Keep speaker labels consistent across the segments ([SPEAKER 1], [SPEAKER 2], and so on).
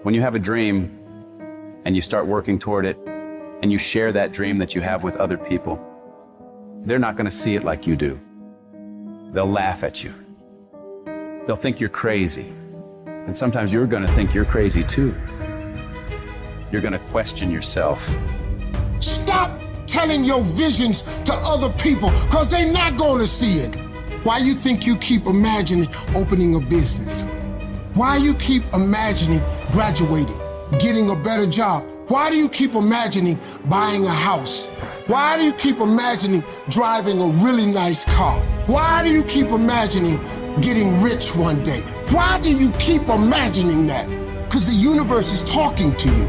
[SPEAKER 1] When you have a dream and you start working toward it and you share that dream that you have with other people, they're not going to see it like you do. They'll laugh at you. They'll think you're crazy. And sometimes you're going to think you're crazy too. You're going to question yourself.
[SPEAKER 2] Stop telling your visions to other people, because they're not going to see it. Why you think you keep imagining opening a business? Why you keep imagining graduating, getting a better job? Why do you keep imagining buying a house? Why do you keep imagining driving a really nice car? Why do you keep imagining getting rich one day? Why do you keep imagining that? Because the universe is talking to you.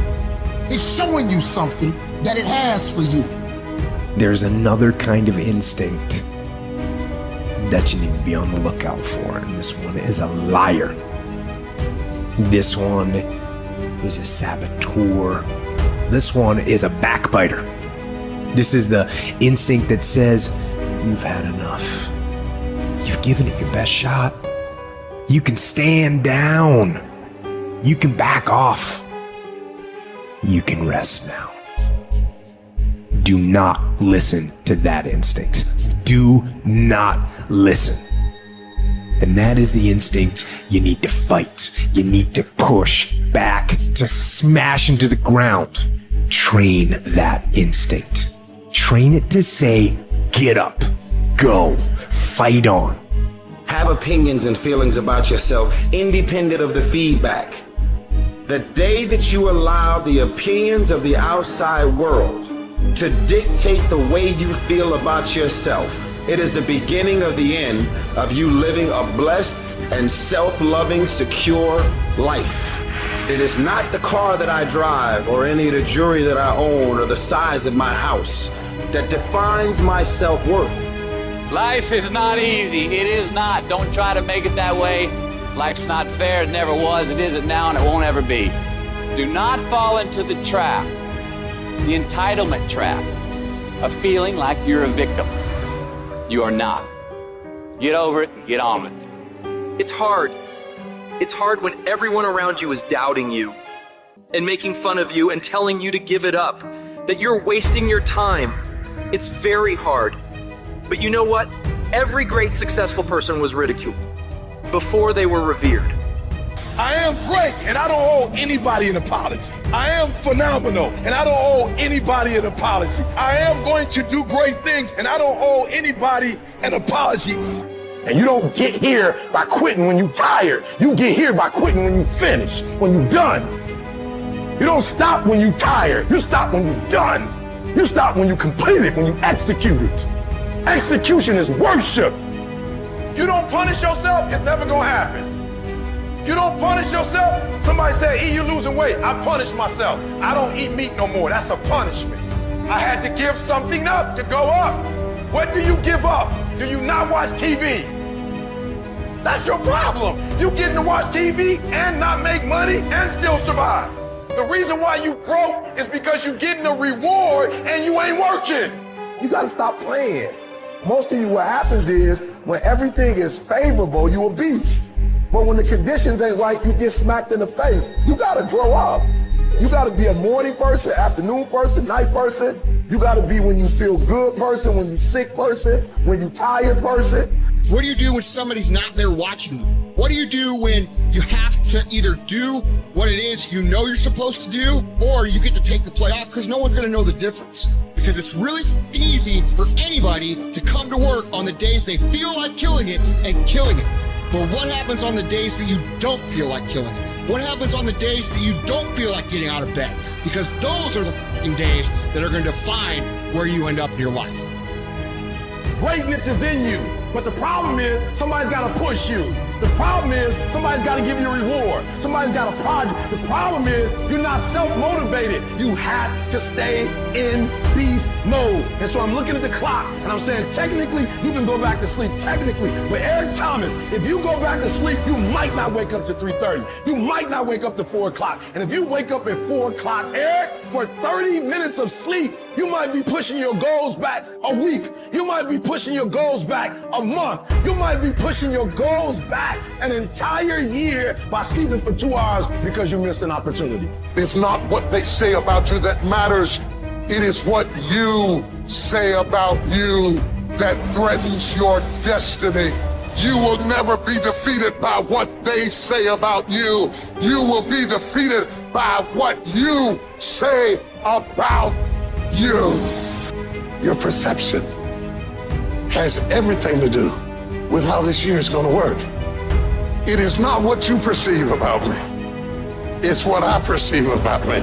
[SPEAKER 2] It's showing you something that it has for you.
[SPEAKER 3] There's another kind of instinct that you need to be on the lookout for, and this one is a liar. This one is a saboteur. This one is a backbiter. This is the instinct that says, you've had enough. You've given it your best shot. You can stand down. You can back off. You can rest now. Do not listen to that instinct. Do not listen. And that is the instinct you need to fight. You need to push back, to smash into the ground. Train that instinct. Train it to say, get up, go, fight on.
[SPEAKER 4] Have opinions and feelings about yourself independent of the feedback. The day that you allow the opinions of the outside world to dictate the way you feel about yourself, it is the beginning of the end of you living a blessed and self-loving, secure life. It is not the car that I drive or any of the jewelry that I own or the size of my house that defines my self-worth.
[SPEAKER 5] Life is not easy. It is not. Don't try to make it that way. Life's not fair. It never was. It isn't now, and it won't ever be. Do not fall into the trap, the entitlement trap, of feeling like you're a victim. You are not. Get over it and get on with it.
[SPEAKER 6] It's hard. It's hard when everyone around you is doubting you and making fun of you and telling you to give it up, that you're wasting your time. It's very hard. But you know what? Every great successful person was ridiculed before they were revered.
[SPEAKER 7] I am great, and I don't owe anybody an apology. I am phenomenal, and I don't owe anybody an apology. I am going to do great things, and I don't owe anybody an apology.
[SPEAKER 8] And you don't get here by quitting when you're tired. You get here by quitting when you finish, when you're done. You don't stop when you're tired. You stop when you're done. You stop when you complete it, when you execute it. Execution is worship.
[SPEAKER 7] You don't punish yourself, it's never gonna happen. You don't punish yourself. Somebody said, E, you losing weight. I punish myself. I don't eat meat no more. That's a punishment. I had to give something up to go up. What do you give up? Do you not watch TV? That's your problem. You getting to watch TV and not make money and still survive. The reason why you broke is because you getting a reward and you ain't working.
[SPEAKER 9] You gotta stop playing. Most of you, what happens is, when everything is favorable, you a beast. But when the conditions ain't right, you get smacked in the face. You gotta grow up. You gotta be a morning person, afternoon person, night person. You gotta be when you feel good person, when you sick person, when you tired person.
[SPEAKER 10] What do you do when somebody's not there watching you? What do you do when you have to either do what it is you know you're supposed to do, or you get to take the play off because no one's gonna know the difference? Because it's really easy for anybody to come to work on the days they feel like killing it and killing it. But what happens on the days that you don't feel like killing it? What happens on the days that you don't feel like getting out of bed? Because those are the fucking days that are going to define where you end up in your life.
[SPEAKER 7] Greatness is in you, but the problem is somebody's got to push you. The problem is somebody's got to give you a reward. Somebody's got a project. The problem is you're not self-motivated. You have to stay in
[SPEAKER 8] beast mode. And so I'm looking at the clock and I'm saying, technically, you can go back to sleep. Technically. But Eric Thomas, if you go back to sleep, you might not wake up to 3:30. You might not wake up to 4 o'clock. And if you wake up at 4 o'clock, Eric, for 30 minutes of sleep, you might be pushing your goals back a week. You might be pushing your goals back a month. You might be pushing your goals back an entire year by sleeping for 2 hours because you missed an opportunity.
[SPEAKER 11] It's not what they say about you that matters. It is what you say about you that threatens your destiny. You will never be defeated by what they say about you. You will be defeated by what you say about you.
[SPEAKER 9] Your perception has everything to do with how this year is going to work.
[SPEAKER 11] It is not what you perceive about me. It's what I perceive about me.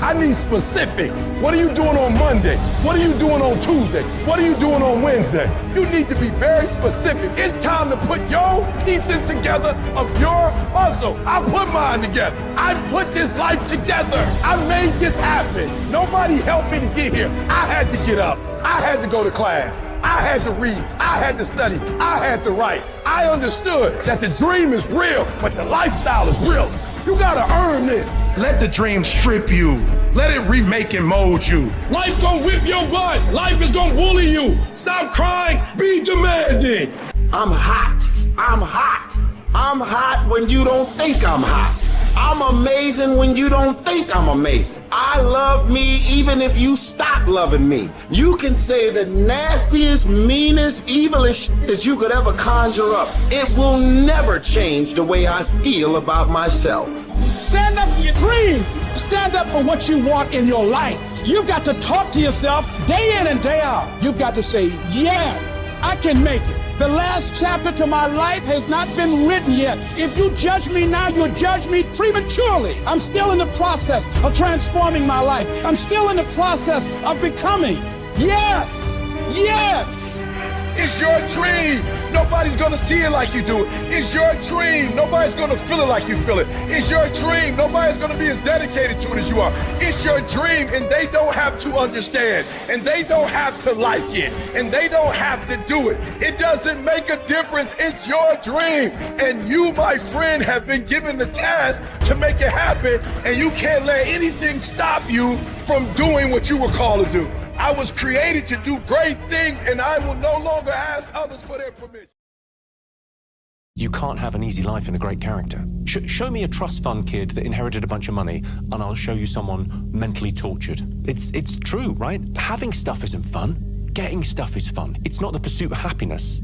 [SPEAKER 8] I need specifics. What are you doing on Monday? What are you doing on Tuesday? What are you doing on Wednesday? You need to be very specific. It's time to put your pieces together of your puzzle. I put mine together. I put this life together. I made this happen. Nobody helped me to get here. I had to get up. I had to go to class. I had to read. I had to study. I had to write. I understood that the dream is real, but the lifestyle is real. You gotta earn this. Let the dream strip you. Let it remake and mold you. Life gonna whip your butt. Life is gonna bully you. Stop crying. Be demanding.
[SPEAKER 4] I'm hot. I'm hot. I'm hot when you don't think I'm hot. I'm amazing when you don't think I'm amazing. I love me even if you stop loving me. You can say the nastiest, meanest, evilest shit that you could ever conjure up. It will never change the way I feel about myself.
[SPEAKER 2] Stand up for your dream. Stand up for what you want in your life. You've got to talk to yourself day in and day out. You've got to say, yes, I can make it. The last chapter to my life has not been written yet. If you judge me now, you'll judge me prematurely. I'm still in the process of transforming my life. I'm still in the process of becoming. Yes, yes.
[SPEAKER 7] It's your dream. Nobody's gonna see it like you do it. It's your dream. Nobody's gonna feel it like you feel it. It's your dream. Nobody's gonna be as dedicated to it as you are. It's your dream, and they don't have to understand, and they don't have to like it, and they don't have to do it. It doesn't make a difference. It's your dream, and you, my friend, have been given the task to make it happen, and you can't let anything stop you from doing what you were called to do. I was created to do great things, and I will no longer ask others for their permission.
[SPEAKER 12] You can't have an easy life in a great character. Show me a trust fund kid that inherited a bunch of money, and I'll show you someone mentally tortured. It's true, right? Having stuff isn't fun. Getting stuff is fun. It's not the pursuit of happiness.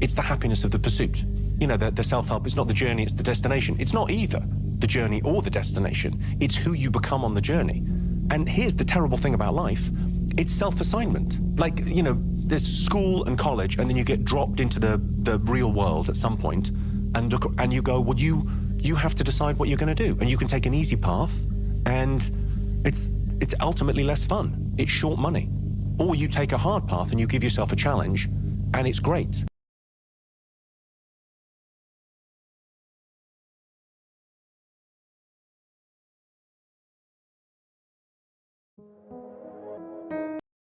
[SPEAKER 12] It's the happiness of the pursuit. You know, the self-help, it's not the journey, it's the destination. It's not either the journey or the destination. It's who you become on the journey. And here's the terrible thing about life. It's self-assignment. Like, you know, there's school and college, and then you get dropped into the real world at some point, and you go, well, you have to decide what you're going to do. And you can take an easy path, and it's ultimately less fun. It's short money. Or you take a hard path and you give yourself a challenge, and it's great.